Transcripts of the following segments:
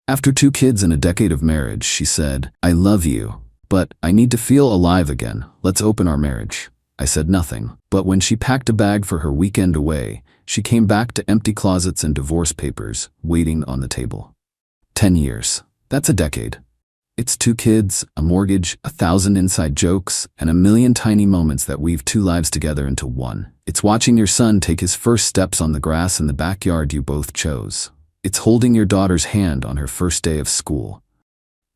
After 2 kids and a decade of marriage, she said, "I love you, but I need to feel alive again. Let's open our marriage." I said nothing, but when she packed a bag for her weekend away, she came back to empty closets and divorce papers waiting on the table. 10 years. That's a decade. It's 2 kids, a mortgage, 1,000 inside jokes, and a million tiny moments that weave 2 lives together into one. It's watching your son take his first steps on the grass in the backyard you both chose. It's holding your daughter's hand on her first day of school.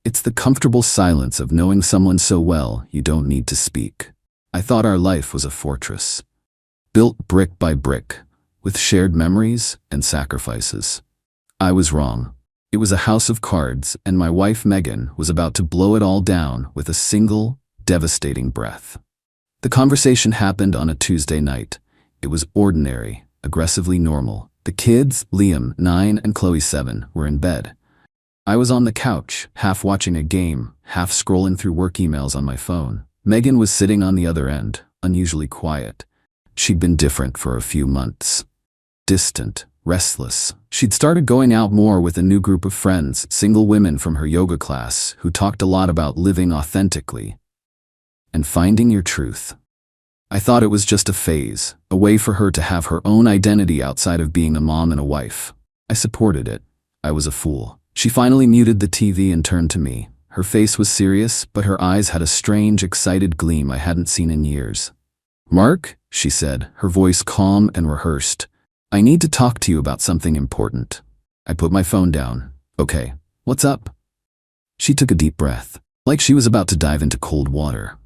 It's the comfortable silence of knowing someone so well you don't need to speak. I thought our life was a fortress, built brick by brick, with shared memories and sacrifices. I was wrong. It was a house of cards, and my wife Megan was about to blow it all down with a single, devastating breath. The conversation happened on a Tuesday night. It was ordinary, aggressively normal. The kids, Liam, 9, and Chloe, 7, were in bed. I was on the couch, half watching a game, half scrolling through work emails on my phone. Megan was sitting on the other end, unusually quiet. She'd been different for a few months. Distant, restless. She'd started going out more with a new group of friends, single women from her yoga class, who talked a lot about living authentically and finding your truth. I thought it was just a phase, a way for her to have her own identity outside of being a mom and a wife. I supported it. I was a fool. She finally muted the TV and turned to me. Her face was serious, but her eyes had a strange, excited gleam I hadn't seen in years. "Mark," she said, her voice calm and rehearsed, "I need to talk to you about something important." I put my phone down. "Okay, what's up?" She took a deep breath, like she was about to dive into cold water.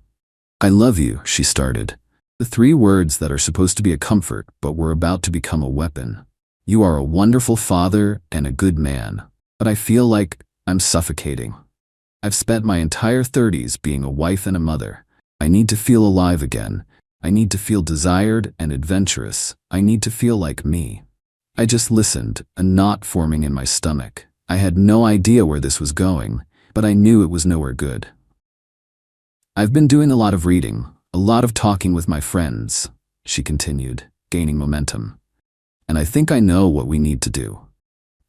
"I love you," she started. The 3 words that are supposed to be a comfort, but were about to become a weapon. "You are a wonderful father and a good man, but I feel like I'm suffocating. I've spent my entire 30s being a wife and a mother. I need to feel alive again. I need to feel desired and adventurous. I need to feel like me." I just listened, a knot forming in my stomach. I had no idea where this was going, but I knew it was nowhere good. "I've been doing a lot of reading, a lot of talking with my friends," she continued, gaining momentum. "And I think I know what we need to do.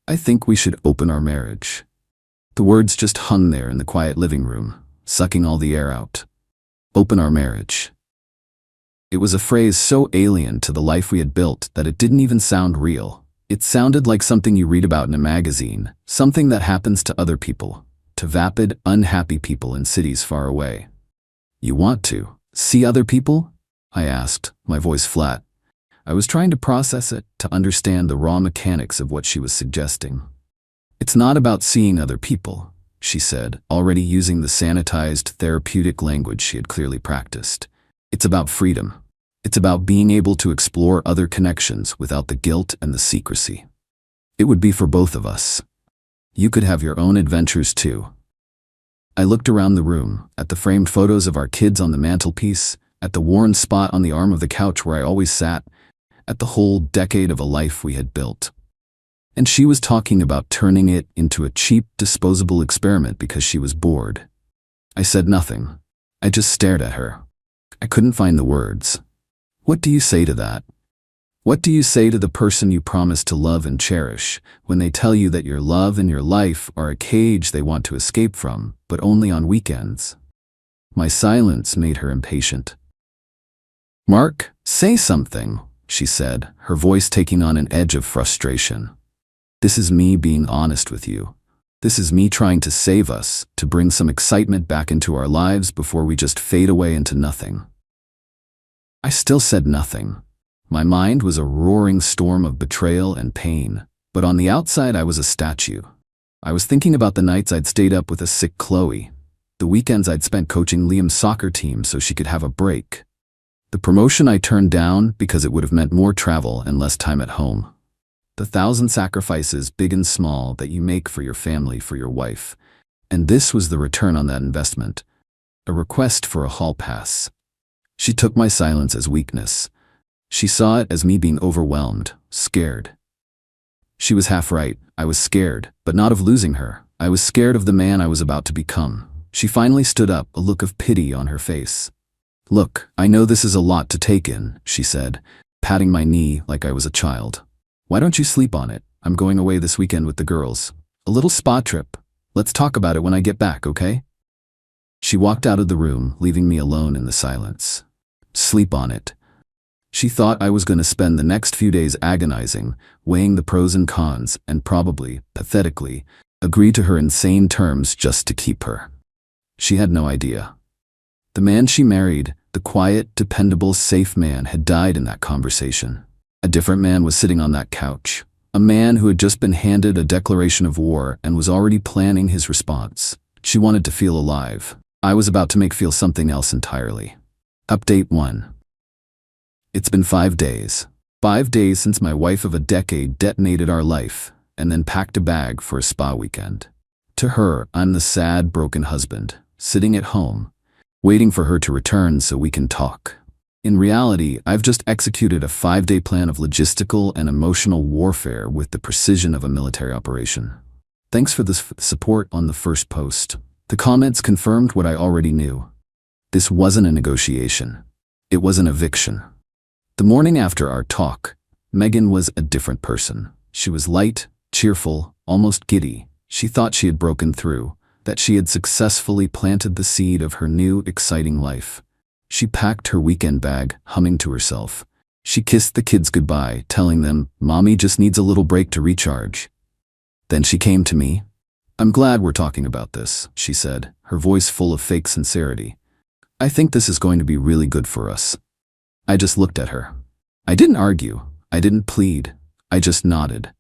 I think we should open our marriage." The words just hung there in the quiet living room, sucking all the air out. Open our marriage. It was a phrase so alien to the life we had built that it didn't even sound real. It sounded like something you read about in a magazine, something that happens to other people, to vapid, unhappy people in cities far away. "You want to see other people?" I asked, my voice flat. I was trying to process it, to understand the raw mechanics of what she was suggesting. "It's not about seeing other people," she said, already using the sanitized, therapeutic language she had clearly practiced. "It's about freedom. It's about being able to explore other connections without the guilt and the secrecy. It would be for both of us. You could have your own adventures too." I looked around the room, at the framed photos of our kids on the mantelpiece, at the worn spot on the arm of the couch where I always sat, at the whole decade of a life we had built. And she was talking about turning it into a cheap, disposable experiment because she was bored. I said nothing. I just stared at her. I couldn't find the words. What do you say to that? What do you say to the person you promise to love and cherish when they tell you that your love and your life are a cage they want to escape from, but only on weekends? My silence made her impatient. "Mark, say something," she said, her voice taking on an edge of frustration. "This is me being honest with you. This is me trying to save us, to bring some excitement back into our lives before we just fade away into nothing." I still said nothing. My mind was a roaring storm of betrayal and pain, but on the outside I was a statue. I was thinking about the nights I'd stayed up with a sick Chloe, the weekends I'd spent coaching Liam's soccer team so she could have a break, the promotion I turned down because it would have meant more travel and less time at home. The 1,000 sacrifices, big and small, that you make for your family, for your wife. And this was the return on that investment. A request for a hall pass. She took my silence as weakness. She saw it as me being overwhelmed, scared. She was half right. I was scared, but not of losing her. I was scared of the man I was about to become. She finally stood up, a look of pity on her face. "Look, I know this is a lot to take in," she said, patting my knee like I was a child. "Why don't you sleep on it? I'm going away this weekend with the girls. A little spa trip. Let's talk about it when I get back, okay? She walked out of the room, leaving me alone in the silence. Sleep on it. She thought I was going to spend the next few days agonizing, weighing the pros and cons, and probably, pathetically, agree to her insane terms just to keep her. She had no idea. The man she married, the quiet, dependable, safe man, had died in that conversation. A different man was sitting on that couch. A man who had just been handed a declaration of war and was already planning his response. She wanted to feel alive. I was about to make feel something else entirely. Update 1. It's been 5 days. 5 days since my wife of a decade detonated our life and then packed a bag for a spa weekend. To her, I'm the sad, broken husband, sitting at home, waiting for her to return so we can talk. In reality, I've just executed a 5-day plan of logistical and emotional warfare with the precision of a military operation. Thanks for the support on the first post. The comments confirmed what I already knew. This wasn't a negotiation. It was an eviction. The morning after our talk, Megan was a different person. She was light, cheerful, almost giddy. She thought she had broken through, that she had successfully planted the seed of her new, exciting life. She packed her weekend bag, humming to herself. She kissed the kids goodbye, telling them, "Mommy just needs a little break to recharge." Then she came to me. "I'm glad we're talking about this," she said, her voice full of fake sincerity. "I think this is going to be really good for us." I just looked at her. I didn't argue. I didn't plead. I just nodded.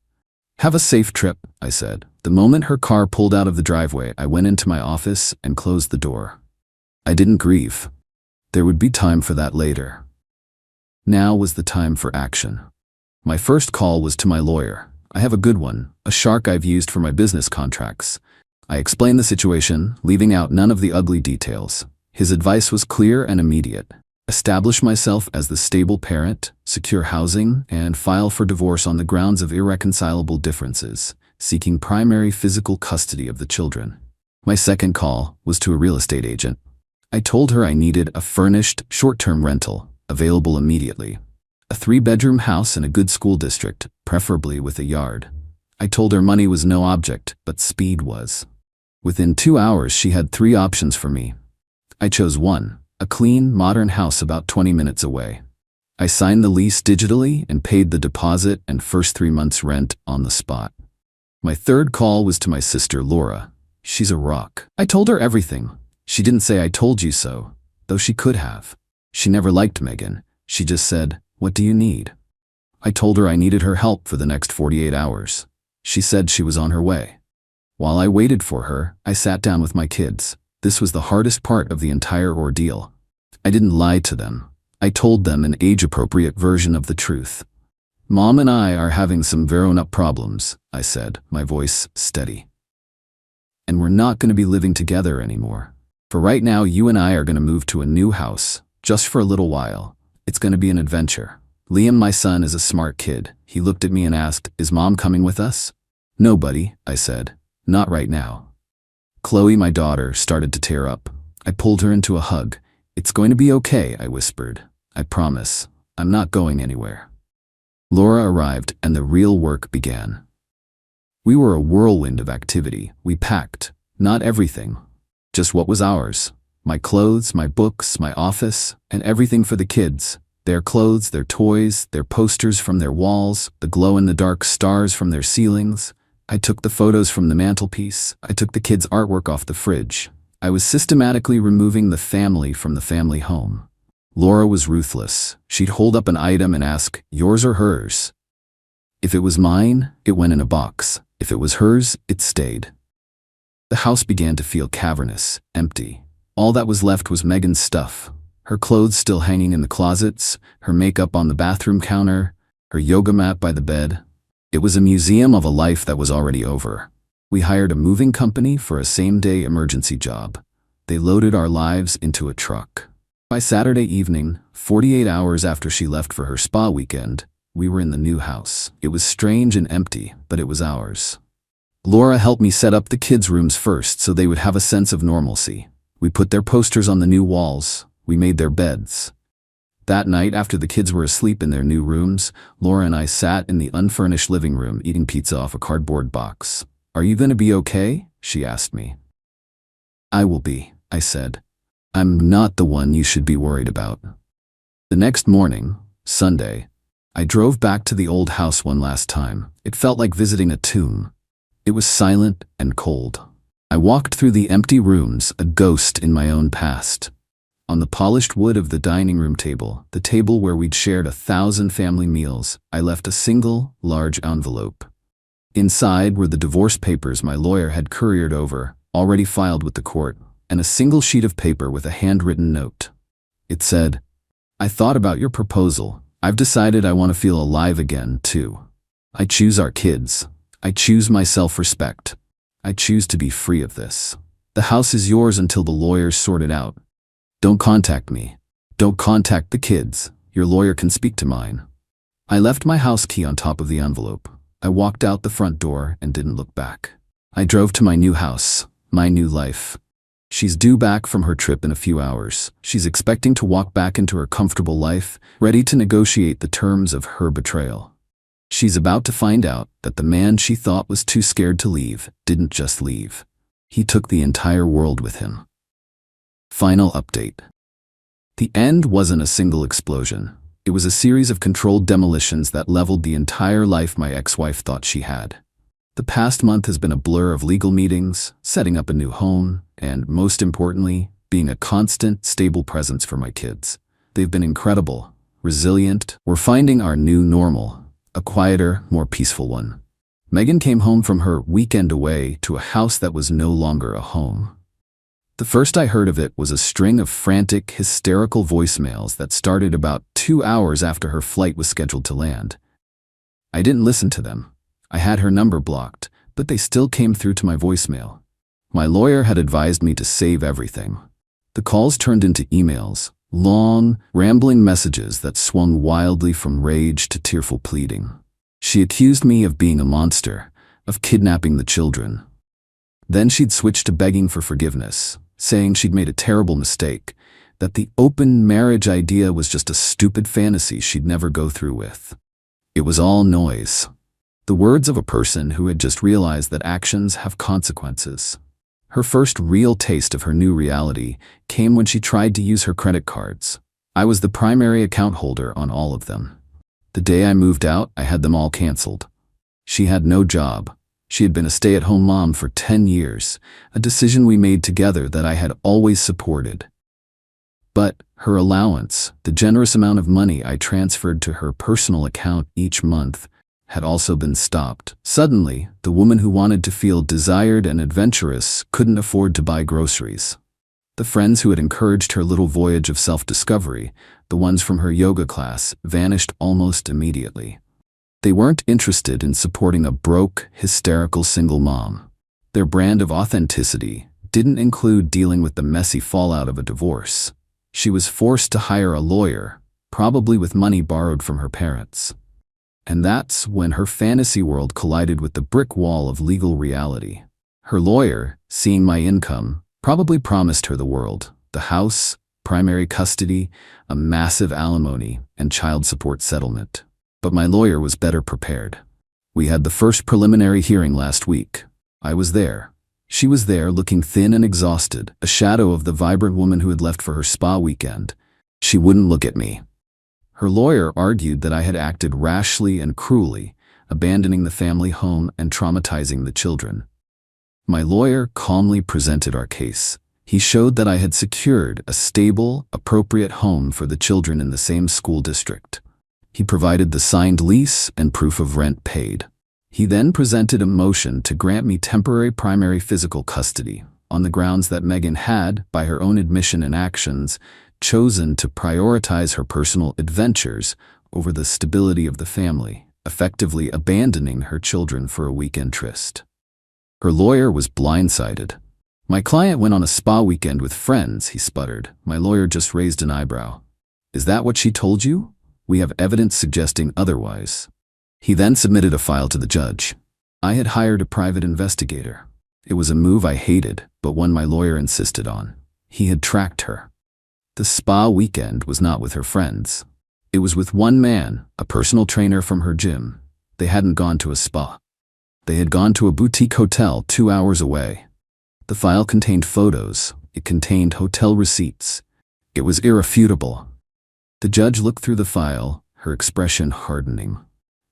"Have a safe trip," I said. The moment her car pulled out of the driveway, I went into my office and closed the door. I didn't grieve. There would be time for that later. Now was the time for action. My first call was to my lawyer. I have a good one, a shark I've used for my business contracts. I explained the situation, leaving out none of the ugly details. His advice was clear and immediate. Establish myself as the stable parent, secure housing, and file for divorce on the grounds of irreconcilable differences, seeking primary physical custody of the children. My second call was to a real estate agent. I told her I needed a furnished, short-term rental, available immediately. A 3-bedroom house in a good school district, preferably with a yard. I told her money was no object, but speed was. Within 2 hours, she had 3 options for me. I chose one, a clean, modern house about 20 minutes away. I signed the lease digitally and paid the deposit and first 3 months' rent on the spot. My third call was to my sister Laura. She's a rock. I told her everything. She didn't say "I told you so," though she could have. She never liked Megan. She just said, "What do you need?" I told her I needed her help for the next 48 hours. She said she was on her way. While I waited for her, I sat down with my kids. This was the hardest part of the entire ordeal. I didn't lie to them. I told them an age-appropriate version of the truth. "Mom and I are having some grown-up problems," I said, my voice steady. "And we're not going to be living together anymore. For right now, you and I are going to move to a new house, just for a little while. It's going to be an adventure." Liam, my son, is a smart kid. He looked at me and asked, "Is Mom coming with us?" "No, buddy," I said. "Not right now." Chloe, my daughter, started to tear up. I pulled her into a hug. "It's going to be okay," I whispered. "I promise. I'm not going anywhere." Laura arrived and the real work began. We were a whirlwind of activity. We packed, not everything, just what was ours. My clothes, my books, my office, and everything for the kids. Their clothes, their toys, their posters from their walls, the glow-in-the-dark stars from their ceilings. I took the photos from the mantelpiece. I took the kids' artwork off the fridge. I was systematically removing the family from the family home. Laura was ruthless. She'd hold up an item and ask, "Yours or hers?" If it was mine, it went in a box. If it was hers, it stayed. The house began to feel cavernous, empty. All that was left was Megan's stuff. Her clothes still hanging in the closets, her makeup on the bathroom counter, her yoga mat by the bed. It was a museum of a life that was already over. We hired a moving company for a same-day emergency job. They loaded our lives into a truck. By Saturday evening, 48 hours after she left for her spa weekend, we were in the new house. It was strange and empty, but it was ours. Laura helped me set up the kids' rooms first so they would have a sense of normalcy. We put their posters on the new walls. We made their beds. That night, after the kids were asleep in their new rooms, Laura and I sat in the unfurnished living room eating pizza off a cardboard box. "Are you going to be okay?" she asked me. "I will be," I said. "I'm not the one you should be worried about." The next morning, Sunday, I drove back to the old house one last time. It felt like visiting a tomb. It was silent and cold. I walked through the empty rooms, a ghost in my own past. On the polished wood of the dining room table, the table where we'd shared 1,000 family meals, I left a single, large envelope. Inside were the divorce papers my lawyer had couriered over, already filed with the court, and a single sheet of paper with a handwritten note. It said, "I thought about your proposal. I've decided I want to feel alive again, too. I choose our kids. I choose my self-respect. I choose to be free of this. The house is yours until the lawyers sort it out. Don't contact me. Don't contact the kids. Your lawyer can speak to mine." I left my house key on top of the envelope. I walked out the front door and didn't look back. I drove to my new house, my new life. She's due back from her trip in a few hours. She's expecting to walk back into her comfortable life, ready to negotiate the terms of her betrayal. She's about to find out that the man she thought was too scared to leave didn't just leave. He took the entire world with him. Final update. The end wasn't a single explosion. It was a series of controlled demolitions that leveled the entire life my ex-wife thought she had. The past month has been a blur of legal meetings, setting up a new home, and most importantly, being a constant, stable presence for my kids. They've been incredible, resilient. We're finding our new normal, a quieter, more peaceful one. Megan came home from her weekend away to a house that was no longer a home. The first I heard of it was a string of frantic, hysterical voicemails that started about 2 hours after her flight was scheduled to land. I didn't listen to them. I had her number blocked, but they still came through to my voicemail. My lawyer had advised me to save everything. The calls turned into emails, long, rambling messages that swung wildly from rage to tearful pleading. She accused me of being a monster, of kidnapping the children. Then she'd switch to begging for forgiveness, saying she'd made a terrible mistake, that the open marriage idea was just a stupid fantasy she'd never go through with. It was all noise. The words of a person who had just realized that actions have consequences. Her first real taste of her new reality came when she tried to use her credit cards. I was the primary account holder on all of them. The day I moved out, I had them all canceled. She had no job. She had been a stay-at-home mom for 10 years, a decision we made together that I had always supported. But her allowance, the generous amount of money I transferred to her personal account each month, had also been stopped. Suddenly, the woman who wanted to feel desired and adventurous couldn't afford to buy groceries. The friends who had encouraged her little voyage of self-discovery, the ones from her yoga class, vanished almost immediately. They weren't interested in supporting a broke, hysterical single mom. Their brand of authenticity didn't include dealing with the messy fallout of a divorce. She was forced to hire a lawyer, probably with money borrowed from her parents. And that's when her fantasy world collided with the brick wall of legal reality. Her lawyer, seeing my income, probably promised her the world: the house, primary custody, a massive alimony, and child support settlement. But my lawyer was better prepared. We had the first preliminary hearing last week. I was there. She was there, looking thin and exhausted, a shadow of the vibrant woman who had left for her spa weekend. She wouldn't look at me. Her lawyer argued that I had acted rashly and cruelly, abandoning the family home and traumatizing the children. My lawyer calmly presented our case. He showed that I had secured a stable, appropriate home for the children in the same school district. He provided the signed lease and proof of rent paid. He then presented a motion to grant me temporary primary physical custody on the grounds that Megan had, by her own admission and actions, chosen to prioritize her personal adventures over the stability of the family, effectively abandoning her children for a weekend tryst. Her lawyer was blindsided. "My client went on a spa weekend with friends," he sputtered. My lawyer just raised an eyebrow. "Is that what she told you? We have evidence suggesting otherwise." He then submitted a file to the judge. I had hired a private investigator. It was a move I hated, but one my lawyer insisted on. He had tracked her. The spa weekend was not with her friends. It was with one man, a personal trainer from her gym. They hadn't gone to a spa. They had gone to a boutique hotel 2 hours away. The file contained photos. It contained hotel receipts. It was irrefutable. The judge looked through the file, her expression hardening.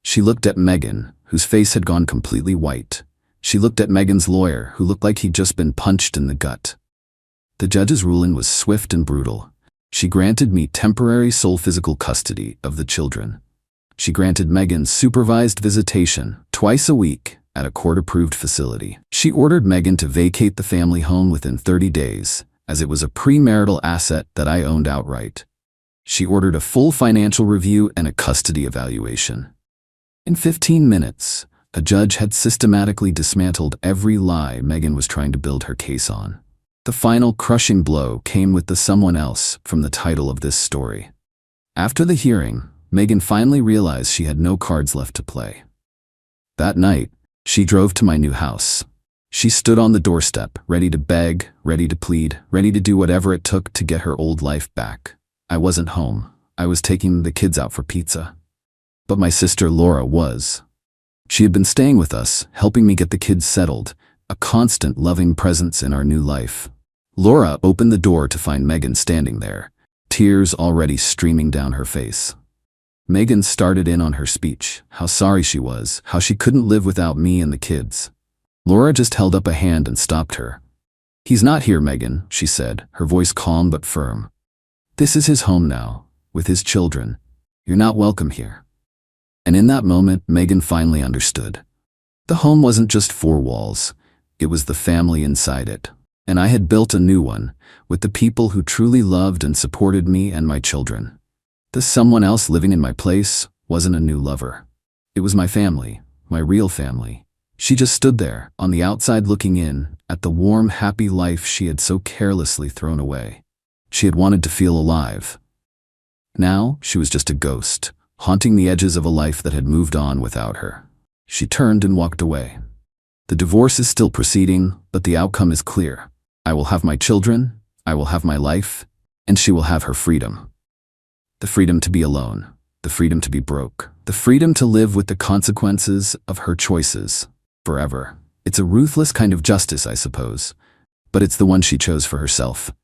She looked at Megan, whose face had gone completely white. She looked at Megan's lawyer, who looked like he'd just been punched in the gut. The judge's ruling was swift and brutal. She granted me temporary sole physical custody of the children. She granted Megan supervised visitation twice a week at a court-approved facility. She ordered Megan to vacate the family home within 30 days, as it was a premarital asset that I owned outright. She ordered a full financial review and a custody evaluation. In 15 minutes, a judge had systematically dismantled every lie Megan was trying to build her case on. The final crushing blow came with the "someone else" from the title of this story. After the hearing, Megan finally realized she had no cards left to play. That night, she drove to my new house. She stood on the doorstep, ready to beg, ready to plead, ready to do whatever it took to get her old life back. I wasn't home. I was taking the kids out for pizza. But my sister Laura was. She had been staying with us, helping me get the kids settled, a constant loving presence in our new life. Laura opened the door to find Megan standing there, tears already streaming down her face. Megan started in on her speech, how sorry she was, how she couldn't live without me and the kids. Laura just held up a hand and stopped her. "He's not here, Megan," she said, her voice calm but firm. "This is his home now, with his children. You're not welcome here." And in that moment, Megan finally understood. The home wasn't just four walls. It was the family inside it. And I had built a new one, with the people who truly loved and supported me and my children. The someone else living in my place wasn't a new lover. It was my family, my real family. She just stood there, on the outside looking in, at the warm, happy life she had so carelessly thrown away. She had wanted to feel alive. Now, she was just a ghost, haunting the edges of a life that had moved on without her. She turned and walked away. The divorce is still proceeding, but the outcome is clear. I will have my children, I will have my life, and she will have her freedom. The freedom to be alone, the freedom to be broke, the freedom to live with the consequences of her choices, forever. It's a ruthless kind of justice, I suppose, but it's the one she chose for herself.